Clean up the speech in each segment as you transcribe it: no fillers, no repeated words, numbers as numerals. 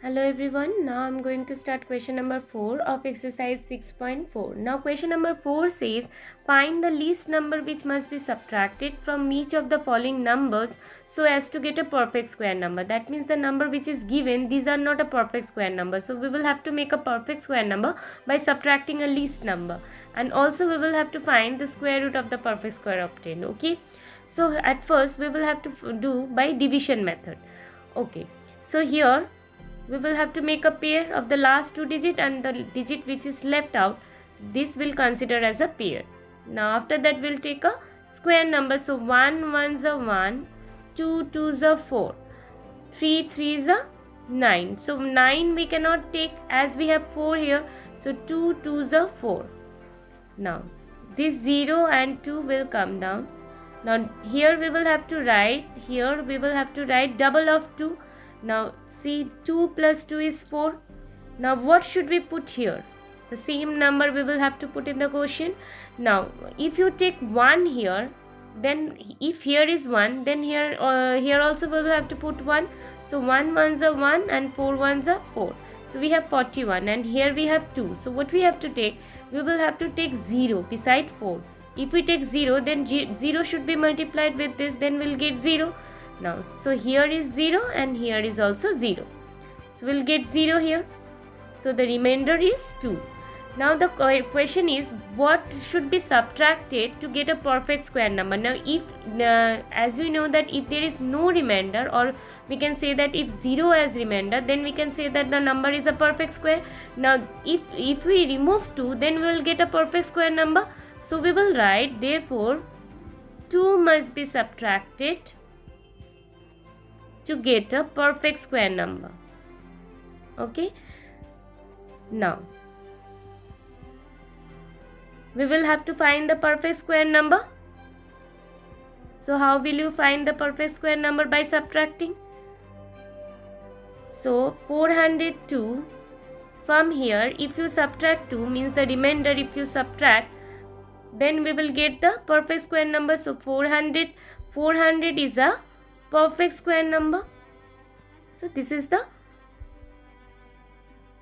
Hello everyone, now I'm going to start question number 4 of exercise 6.4. Now question number 4 says, find the least number which must be subtracted from each of the following numbers so as to get a perfect square number. That means the number which is given, these are not a perfect square number. So we will have to make a perfect square number by subtracting a least number. And also we will have to find the square root of the perfect square obtained. Okay. So at first we will have to do by division method. Okay. So here we will have to make a pair of the last two digit and the digit which is left out. This will consider as a pair. Now after that we'll take a square number. So 1 1s are 1, 2 2s are 4, 3 3s are 9. So 9 we cannot take as we have 4 here. So 2 2s are 4. Now this 0 and 2 will come down. Now here we will have to write double of 2. Now see, 2 plus 2 is 4. Now what should we put here? The same number we will have to put in the question. Now if you take 1 here, then if here is 1, then here also we will have to put 1. So 1 1s are 1 and 4 1s are 4. So we have 41 and here we have 2. So what we have to take? We will have to take 0 beside 4. If we take 0, then 0 should be multiplied with this, then we'll get 0. Now, so here is 0 and here is also 0. So we'll get 0 here. So the remainder is 2. Now the question is, what should be subtracted to get a perfect square number? Now if as we know that if there is no remainder, or we can say that if 0 has remainder, then we can say that the number is a perfect square. Now if we remove 2, then we will get a perfect square number. So we will write, therefore 2 must be subtracted to get a perfect square number. Okay. Now we will have to find the perfect square number. So how will you find the perfect square number? By subtracting. So 402 from here, if you subtract 2, means the remainder if you subtract, then we will get the perfect square number. So 400 is a perfect square number. So this is the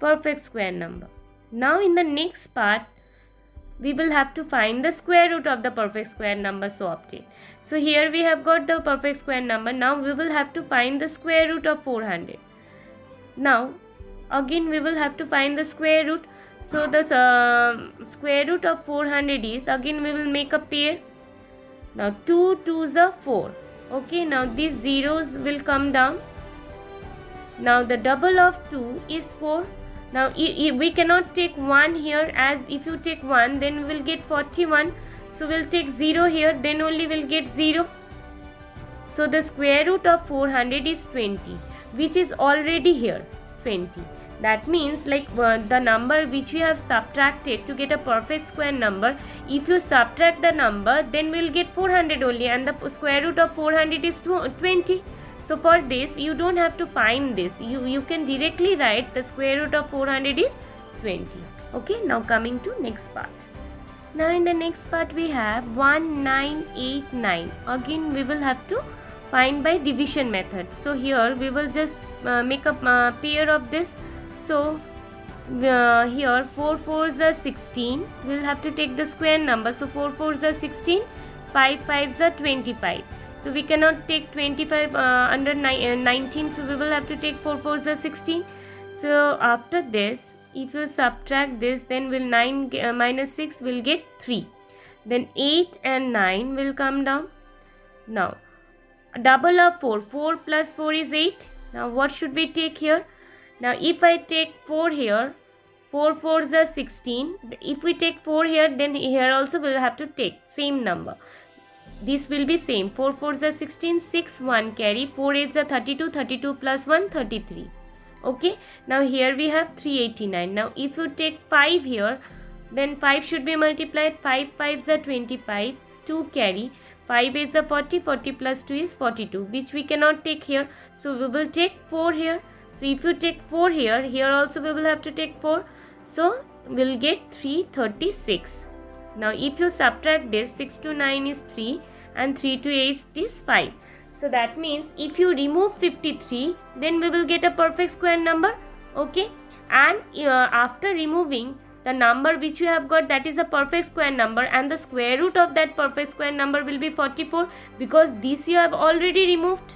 perfect square number. Now in the next part, we will have to find the square root of the perfect square number so obtained. So here we have got the perfect square number. Now we will have to find the square root of 400. Now again we will have to find the square root. So the square root of 400 is, again we will make a pair. Now 2 2s are 4. Okay, now these zeros will come down. Now the double of 2 is 4. Now we cannot take 1 here, as if you take 1, then we will get 41. So we'll take 0 here, then only we'll get 0. So the square root of 400 is 20, which is already here, 20. That means the number which we have subtracted to get a perfect square number, if you subtract the number, then we'll get 400 only, and the square root of 400 is 20. So for this, you don't have to find this. You can directly write the square root of 400 is 20. Okay, now coming to next part. Now in the next part we have 1989. Again we will have to find by division method. So here we will just make a pair of this. So here 4 4s are 16. We will have to take the square number. So 4 4s are 16, 5 5s are 25. So we cannot take 25 under 19. So we will have to take 4 4s are 16. So after this, if you subtract this, then will 9 minus 6 will get 3. Then 8 and 9 will come down. Now double of 4. 4 plus 4 is 8. Now what should we take here? Now if I take 4 here, 4 4s are 16. If we take 4 here, then here also we will have to take same number. This will be same. 4 4s are 16, 6, 1 carry, 4 8s are 32, 32 plus 1, 33. Okay, now here we have 389. Now if you take 5 here, then 5 should be multiplied. 5 5s are 25, 2 carry, 5 8s are 40, 40 plus 2 is 42, which we cannot take here. So we will take 4 here. So if you take 4 here, here also we will have to take 4. So we will get 336. Now if you subtract this, 6 to 9 is 3 and 3 to 8 is 5. So that means if you remove 53, then we will get a perfect square number. Okay, and after removing the number which you have got, that is a perfect square number, and the square root of that perfect square number will be 44, because this you have already removed.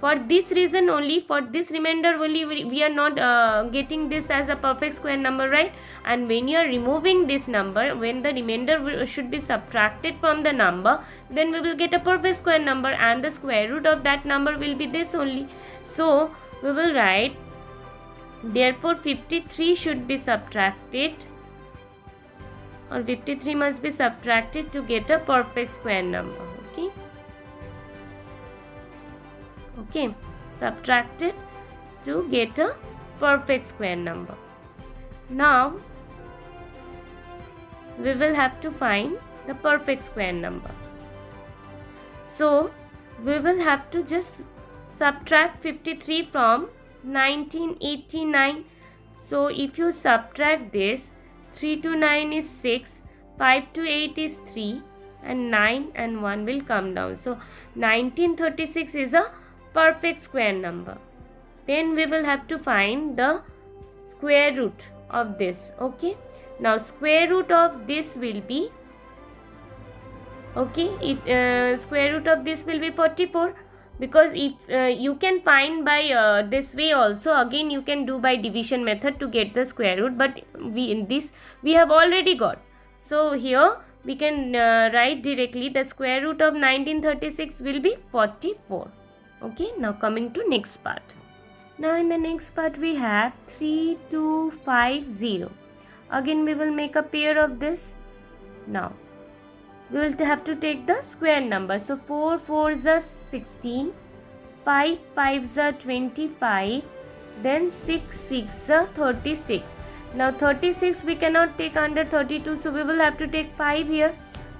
For this reason only, for this remainder only, we are not getting this as a perfect square number, right? And when you are removing this number, when the remainder should be subtracted from the number, then we will get a perfect square number, and the square root of that number will be this only. So we will write, therefore 53 should be subtracted, or 53 must be subtracted to get a perfect square number. Okay, subtracted to get a perfect square number. Now we will have to find the perfect square number. So we will have to just subtract 53 from 1989. So if you subtract this, 3 to 9 is 6, 5 to 8 is 3, and 9 and 1 will come down. So 1936 is a perfect square number. Then we will have to find the square root of this. Okay, now square root of this will be, square root of this will be 44, because if you can find by this way also, again you can do by division method to get the square root, but we have already got. So here we can write directly the square root of 1936 will be 44. Okay, now coming to next part. Now in the next part we have 3250. Again we will make a pair of this. Now we will have to take the square number. So 4 4s are 16, 5 5s are 25, then 6 6s are 36. Now 36 we cannot take under 32, so we will have to take 5 here.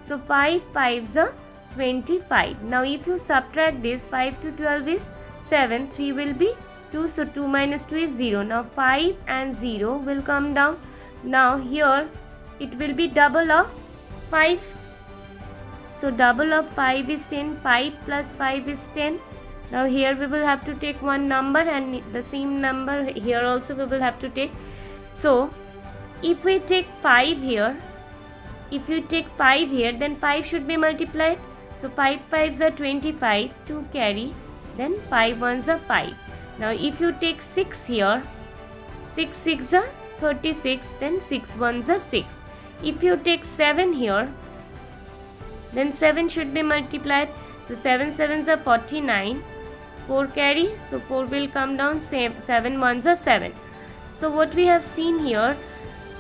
So 5 5s are 25. Now if you subtract this, 5 to 12 is 7, 3 will be 2, so 2 minus 2 is 0. Now 5 and 0 will come down. Now here it will be double of 5. So double of 5 is 10, 5 plus 5 is 10. Now here we will have to take one number, and the same number here also we will have to take. So if we take 5 here, if you take 5 here, then 5 should be multiplied. So 5 5s are 25, 2 carry, then 5 1s are 5. Now if you take 6 here, 6 6s are 36, then 6 1s are 6. If you take 7 here, then 7 should be multiplied. So 7 7s are 49, 4 carry, so 4 will come down, 7 1s are 7. So what we have seen here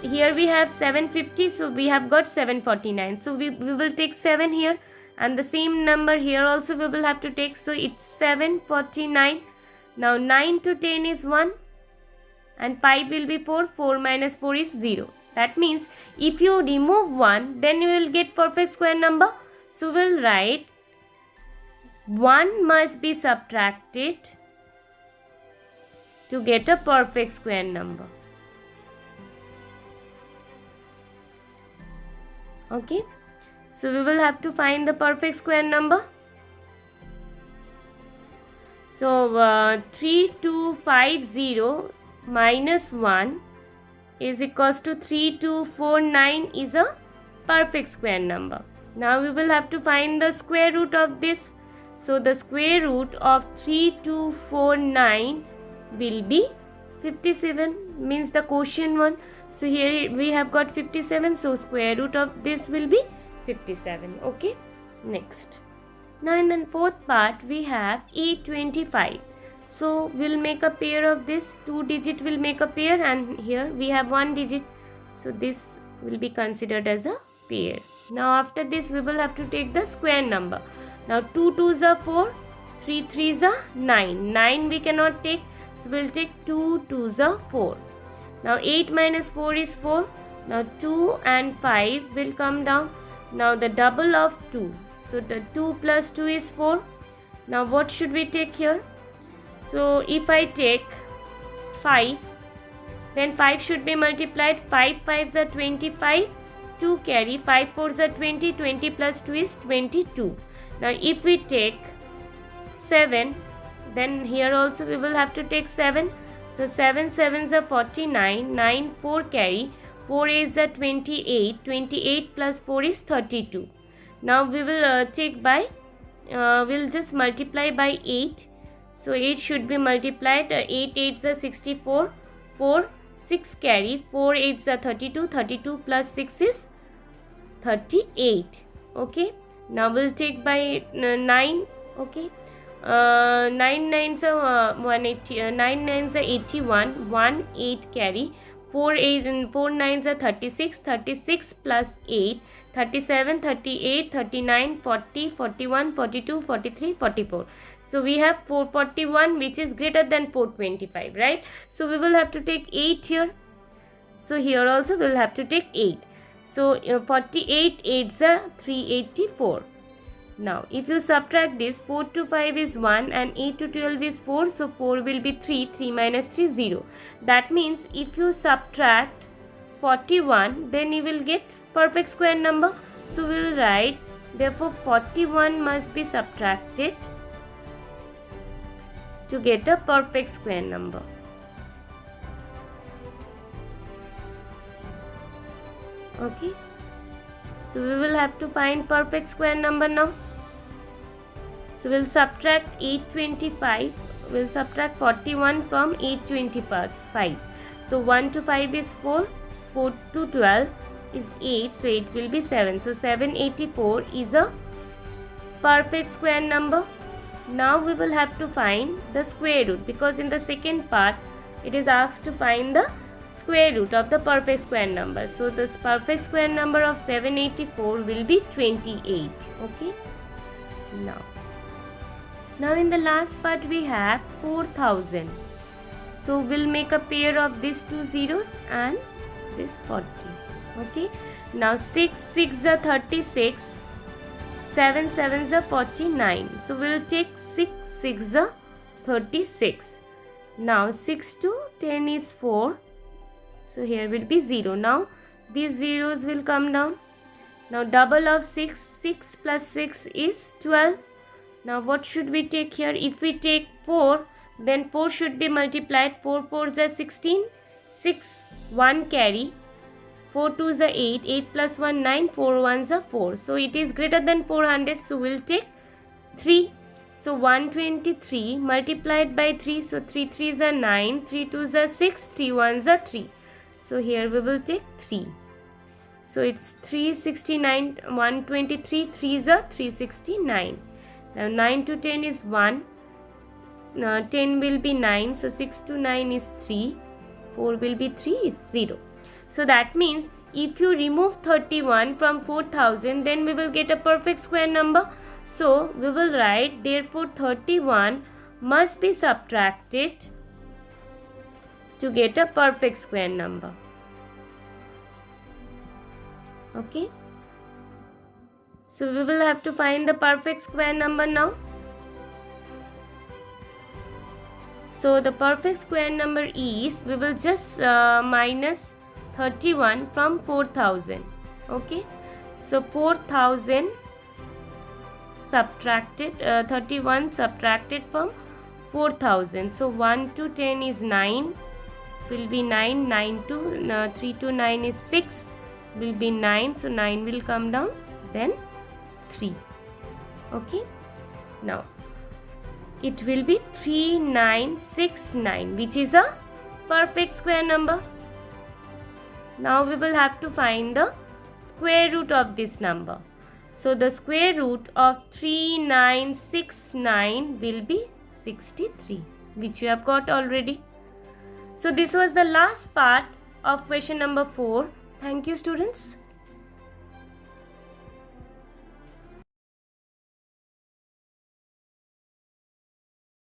we have 750, so we have got 749. So we will take 7 here, and the same number here also we will have to take. So it's 749. Now 9 to 10 is 1, and 5 will be 4. 4 minus 4 is 0. That means if you remove 1, then you will get perfect square number. So we'll write 1 must be subtracted to get a perfect square number. Okay, so we will have to find the perfect square number. So 3250 minus 1 is equals to 3249 is a perfect square number. Now we will have to find the square root of this. So the square root of 3249 will be 57, means the quotient one. So here we have got 57, so square root of this will be 57. Okay, next. Now in the fourth part we have 825. So we'll make a pair of this. 2 digit will make a pair, and here we have 1 digit. So this will be considered as a pair. Now after this we will have to take the square number. Now 2 2s are 4, 3 3s are 9. 9 we cannot take, so we'll take 2 2s are 4. Now 8 minus 4 is 4. Now 2 and 5 will come down. Now the double of 2. So the 2 plus 2 is 4. Now what should we take here? So if I take 5, then 5 should be multiplied. 5 5s are 25. 2 carry. 5 4s are 20. 20 plus 2 is 22. Now if we take 7, then here also we will have to take 7. So 7 sevens are 49, 9 4 carry, 4 8s are 28, 28 plus 4 is 32. Now we will take by, we'll just multiply by 8. So 8 should be multiplied, 8 8s are 64, 4 6 carry, 4 8s are 32, 32 plus 6 is 38. Okay, now we'll take by 9. Okay, 9 9s are 180, 9 9s are 81, 1 8 carry, 4 8 and 4 9s are 36, 36 plus 8, 37, 38, 39, 40, 41, 42, 43, 44. So we have 441, which is greater than 425, right? So we will have to take 8 here. So here also we will have to take 8. So 48 8s are 384. Now if you subtract this, 4 to 5 is 1 and 8 to 12 is 4. So 4 will be 3. 3 minus 3 0. That means if you subtract 41, then you will get perfect square number. So we will write, therefore 41 must be subtracted to get a perfect square number. Okay, so we will have to find perfect square number now. So we'll subtract 825, we'll subtract 41 from 825. So 1 to 5 is 4, 4 to 12 is 8, so 8 will be 7. So 784 is a perfect square number. Now we will have to find the square root, because in the second part it is asked to find the square root of the perfect square number. So this perfect square number of 784 will be 28. Okay, now in the last part we have 4000. So we'll make a pair of these two zeros and this 40. Okay, now 6 6 are 36, 7 7s are 49. So we'll take 6 6 are 36. Now 6 to 10 is 4. So here will be 0. Now these zeros will come down. Now double of 6, 6 plus 6 is 12. Now what should we take here? If we take 4, then 4 should be multiplied. 4 4s are 16, 6 1 carry, 4 2s are 8, 8 plus 1 9, 4 1s are 4. So it is greater than 400, so we'll take 3. So 123 multiplied by 3, so 3 3s are 9, 3 2s are 6, 3 1s are 3. So here we will take 3. So it's 369, 123, 3s are 369. Now 9 to 10 is 1, 10 will be 9, so 6 to 9 is 3, 4 will be 3, it's 0. So that means if you remove 31 from 4000, then we will get a perfect square number. So we will write, therefore 31 must be subtracted to get a perfect square number. Okay, so we will have to find the perfect square number now. So the perfect square number is, we will just minus 31 from 4000. Okay, so 4000 subtracted, 31 subtracted from 4000. So 1 to 10 is 9, will be 9, 9 to 3 to 9 is 6, will be 9, so 9 will come down, then 3. Okay, now it will be 3969, which is a perfect square number. Now we will have to find the square root of this number. So the square root of 3969 will be 63, which you have got already. So this was the last part of question number 4. Thank you, students.